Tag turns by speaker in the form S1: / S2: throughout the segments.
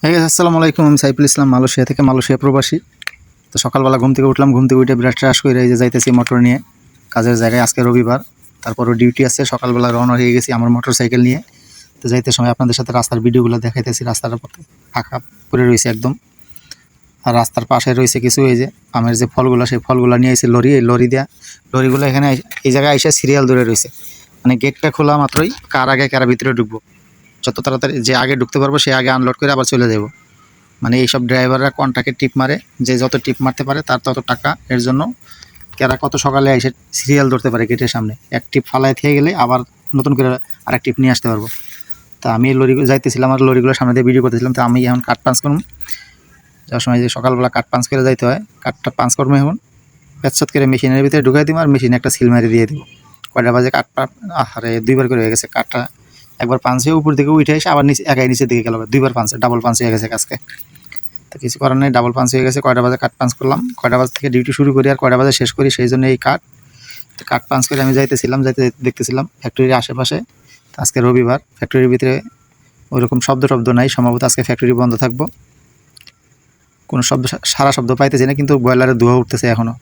S1: আসসালামু আলাইকুম। আমি সাইফুল ইসলাম, মালয়েশিয়া থেকে, মালয়েশিয়া প্রবাসী। তো সকালবেলা ঘুম থেকে উঠলাম, ঘুম থেকে উঠে ব্রাশ ট্রাশ করে এই যে যাইতেছি মোটর নিয়ে কাজের জায়গায়। আজকে রবিবার, তারপরও ডিউটি আছে। সকালবেলা রওনা হয়ে গেছি আমার মোটর সাইকেল নিয়ে। তো যাইতে সময় আপনাদের সাথে রাস্তার ভিডিওগুলো দেখাইতেছি। রাস্তার পথে ফাঁকা পড়ে রয়েছে একদম, আর রাস্তার পাশে রয়েছে কিছু এই যে আমের যে ফলগুলো, সেই ফলগুলো নিয়ে এসে লরি, এই লরি দেওয়া লরিগুলো এখানে এই জায়গায় এসে সিরিয়াল ধরে রয়েছে। মানে গেটটা খোলা মাত্রই কার আগে কারা ভিতরে ঢুকবো, যত তাড়াতাড়ি যে আগে ঢুকতে পারবো সে আগে আনলোড করে আবার চলে যাবো। মানে এইসব ড্রাইভাররা কন্ট্রাক্টে টিপ মারে, যে যত টিপ মারতে পারে তার তত টাকা। এর জন্য কেরা কত সকালে এসে সিরিয়াল ধরতে পারে গেটের সামনে, এক টিপ ফালায় থেকে গেলে আবার নতুন করে আরেক টিপ নিয়ে আসতে পারবো। তা আমি লরি যাইতেছিলাম, আর লরিগুলোর সামনে দিয়ে ভিডিও করতেছিলাম। তো আমি এখন কাঠ পাঞ্চ করবো, যাওয়ার সময় যে সকালবেলা কাঠ পাঞ্চ করে যাইতে হয়, কাঠটা পাঞ্চ করবো এখন পেঁচত করে মেশিনের ভিতরে ঢুকাই দিব, আর মেশিনে একটা সিল মারি দিয়ে দিব। কয়টা বাজে কাঠ আরে দুইবার করে হয়ে গেছে কাঠটা। একবার পাঞ্চ হয়ে উপর দিকে উঠে এসে আবার নিচে একাই নিচের দিকে গেল, দুইবার পাঞ্চ, ডাবল পাঞ্চ হয়ে গেছে আজকে। তো কিছু করার নেই, ডাবল পাঞ্চ হয়ে গেছে। কয়টা বাজে কাঠ পাঞ্চ করলাম, কয়টা বাজে থেকে ডিউটি শুরু করি আর কয়টা বাজে শেষ করি, সেই জন্য এই কাঠ পাঞ্চ করে আমি যাইতে দেখতেছিলাম ফ্যাক্টরির আশেপাশে। তো আজকে রবিবার, ফ্যাক্টরির ভিতরে ওইরকম শব্দ নাই, সম্ভবত আজকে ফ্যাক্টরি বন্ধ থাকবো। কোনো সারা শব্দ পাইতেছি না, কিন্তু বয়লারের ধোঁয়া উঠতেছে এখনও,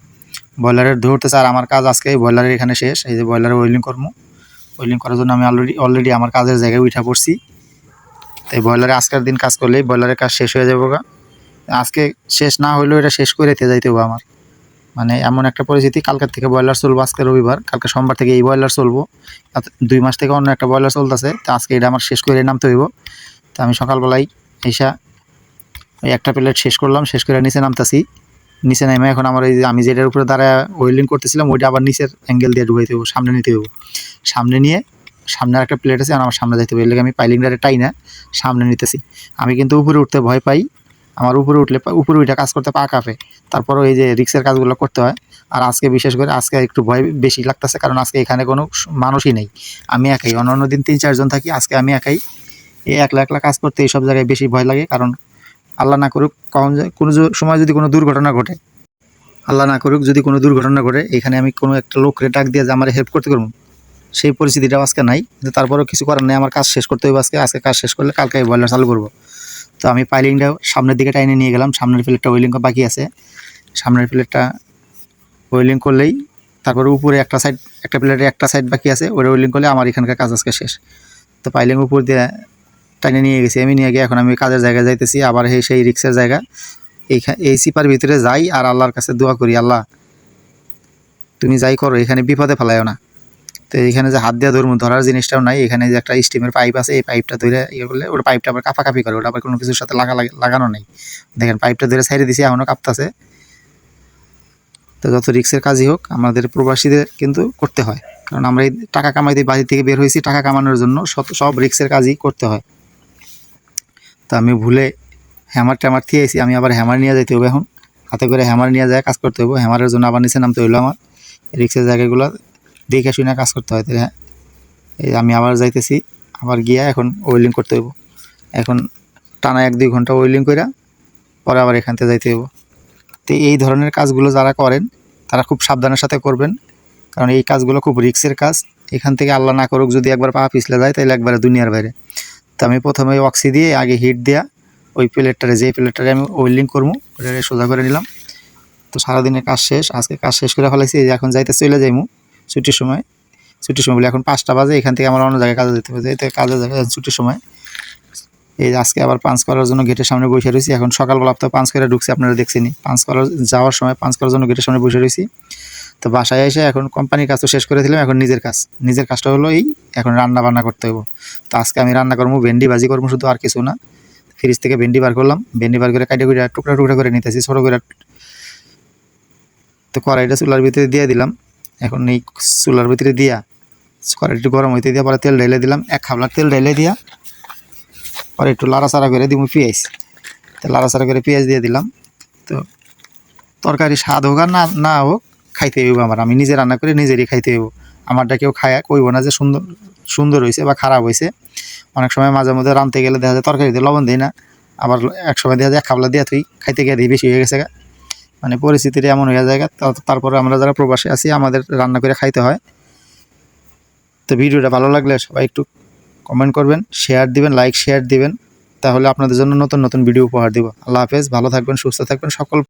S1: বয়লারের ধোঁয়া উঠতেছে। আর আমার কাজ আজকে বয়লারের এখানে শেষ। এই যে বয়লারের ওয়েল্ডিং করবো, ওয়েল্ডিং করার জন্য আমি অলরেডি আমার কাজের জায়গায় উঠা পড়ছি। এই বয়লারে আজকের দিন কাজ করলেই বয়লারের কাজ শেষ হয়ে যাবো। আজকে শেষ না হইলেও এটা শেষ করে যাইতে হবে আমার। মানে এমন একটা পরিস্থিতি, কালকের থেকে বয়লার চলবো, আজকে রবিবার, কালকে সোমবার থেকে এই বয়লার চলবো। 2 মাস থেকে অন্য একটা বয়লার চলতেছে। তো আজকে এটা আমার শেষ করে নামতে হইব। তো আমি সকালবেলায় এসা ওই একটা প্লেট শেষ করলাম, শেষ করে নিচে নামতাছি। নিচে নেমে এখন আমার এই যে আমি যেটার উপরে দাঁড়ায় ওয়েল্ডিং করতেছিলাম, ওইটা আবার নিচের অ্যাঙ্গেল দিয়ে ঢুকাইতে হইব, সামনে নিতে হইব। সামনে নিয়ে সামনে একটা প্লেট আছে, আর আমার সামনে যাইতে হবে। এর লাগে আমি পাইলিংটারে টাই না সামনে নিতেছি। আমি কিন্তু উপরে উঠতে ভয় পাই, আমার উপরে ওইটা কাজ করতে পা কাঁপে। তারপরও এই যে রিক্সের কাজগুলো করতে হয়। আর আজকে বিশেষ করে আজকে একটু ভয় বেশি লাগতেছে, কারণ আজকে এখানে কোনো মানুষই নেই, আমি একাই। অন্য দিন 3-4 জন থাকি, আজকে আমি একাই। এই একলা কাজ করতে এইসব জায়গায় বেশি ভয় লাগে। কারণ আল্লাহ না করুক কখন কোনো সময় যদি কোনো দুর্ঘটনা ঘটে, আল্লাহ না করুক যদি কোনো দুর্ঘটনা ঘটে, এখানে আমি কোনো একটা লোককে ডাক দিয়ে যে আমার হেল্প করতে পারবো, সেই পরিস্থিতিটাও আজকে নাই। কিন্তু তারপরেও কিছু করার নেই, আমার কাজ শেষ করতে হবে আজকে কাজ শেষ করলে কালকে বয়লার চালু করবো। তো আমি পাইলিংটা সামনের দিকে টাইনে নিয়ে গেলাম। সামনের প্লেটটা ওয়েল্ডিং বাকি আছে, সামনের প্লেটটা ওয়েল্ডিং করলেই তারপরে উপরে একটা প্লেটের একটা সাইড বাকি আছে, ওটা ওয়েল্ডিং করলে আমার এখানকার কাজ আজকে শেষ। তো পাইলিং উপর দিয়ে টাইনে নিয়ে গেছি, আমি নিয়ে গিয়ে এখন আমি কাজের জায়গায় যাইতেছি। আবার সেই রিক্সের জায়গা, এই সিপার ভিতরে যাই আর আল্লাহর কাছে দোয়া করি, আল্লাহ তুমি যাই করো এখানে বিপদে ফেলাইও না। তো এখানে যে হাত দিয়ে ধরার জিনিসটাও নাই। এখানে যে একটা স্টিমের পাইপ আছে, এই পাইপটা ধরে ইয়ে করলে ওটা পাইপটা আবার কাঁপাকাঁপি করে, ওটা আবার কোনো কিছুর সাথে লাগানো নেই। দেখেন পাইপটা ধরে ছাইড়ে দিছি, এখনও কাঁপতেছে। তো যত রিক্সের কাজই হোক, আমাদের প্রবাসীদের কিন্তু করতে হয়, কারণ আমরা এই টাকা কামাইতে বাড়ি থেকে বের হয়েছি, টাকা কামানোর জন্য সব রিক্সের কাজই করতে হয়। তো আমি ভুলে হ্যামার ট্যামার থিয়েছি, আমি আবার হ্যামার নিয়ে যাইতে হবে এখন, হাতে করে হ্যামার নিয়ে যায় কাজ করতে হবে। হ্যামারের জন্য আবার নিচে নামতে হইলো আমার। রিক্সের জায়গাগুলো দেখে শুনে কাজ করতে হয়। হ্যাঁ, এই আমি আবার যাইতেছি, আবার গিয়া এখন ওয়েল্ডিং করতে হইব। এখন টানা 1-2 ঘন্টা ওয়েল্ডিং করে পরে আবার এখান থেকে যাইতে হইব। তো এই ধরনের কাজগুলো যারা করেন তারা খুব সাবধানের সাথে করবেন, কারণ এই কাজগুলো খুব রিক্সের কাজ। এখান থেকে আল্লাহ না করুক যদি একবার পা পিছলে যায়, তাহলে একবারে দুনিয়ার বাইরে। তো আমি প্রথমে অক্সি দিয়ে আগে হিট দেওয়া ওই প্লেটটারে, যে প্লেটটারে আমি ওয়েল্ডিং করবো, ওটারে সোজা করে নিলাম। তো সারাদিনের কাজ শেষ, আজকে কাজ শেষ করে ফেলাইছি। এখন যাইতে চলে যাইমু ছুটির সময় বলে এখন 5টা বাজে, এখান থেকে আমার অন্য জায়গায় কাজে যেতে হবে। যেতে কাজে যাবে ছুটির সময়। এই আজকে আবার পাঞ্চ করার জন্য গেটের সামনে বসে রয়েছি। এখন সকালবেলা তো পাঞ্চ করে ঢুকছি, আপনারা দেখছেনই। যাওয়ার সময় পাঞ্চ করার জন্য গেটের সামনে বসে রয়েছি। তো বাসায় এসে এখন কোম্পানির কাজ তো শেষ করে দিলাম, এখন নিজের কাজটা হলো এখন রান্না বান্না করতে হবে। তো আজকে আমি রান্না করবো, ভেন্ডি ভাজি করবো শুধু, আর কিছু না। ফ্রিজ থেকে ভেন্ডি বার করলাম, ভেন্ডি বার করে কাটে টুকরা করে নিতেছি ছোটো করে। তো কড়াইটা চুলার ভিতরে দিয়ে দিলাম। এখন এই চুলার ভিতরে দিয়া কড়াইটা একটু গরম হইতে দিয়া পরে তেল ঢেলে দিলাম, 1 খাবলা তেল ঢেলে দিয়া পরে একটু লাড়াচাড়া করে দিব পেঁয়াজ। তো লাড়াচাড়া করে পেঁয়াজ দিয়ে দিলাম। তো তরকারি স্বাদ হোক আর না হোক, খাইতে হইব আমার। আমি নিজে রান্না করে নিজেরই খাইতে হইব, আমারটা কেউ কইব না যে সুন্দর হয়েছে বা খারাপ হয়েছে। অনেক সময় মাঝে মধ্যে রাঁধতে গেলে দেখা যায় তরকারিতে লবণ দিই না, আবার এক সময় দেখা যায় 1 খাবলা দিয়া তুই খাইতে গিয়ে বেশি হয়ে গেছে। মানে পরিস্থিতিটা এমন হয়ে যায়। তারপরে আমরা যারা প্রবাসী আছি, আমাদের রান্না করে খাইতে হয়। তো ভিডিওটা ভালো লাগলে সবাই একটু কমেন্ট করবেন, শেয়ার দিবেন, লাইক শেয়ার দিবেন। তাহলে আপনাদের জন্য নতুন নতুন ভিডিও উপহার দিব। আল্লাহ হাফেজ, ভালো থাকবেন, সুস্থ থাকবেন সকল।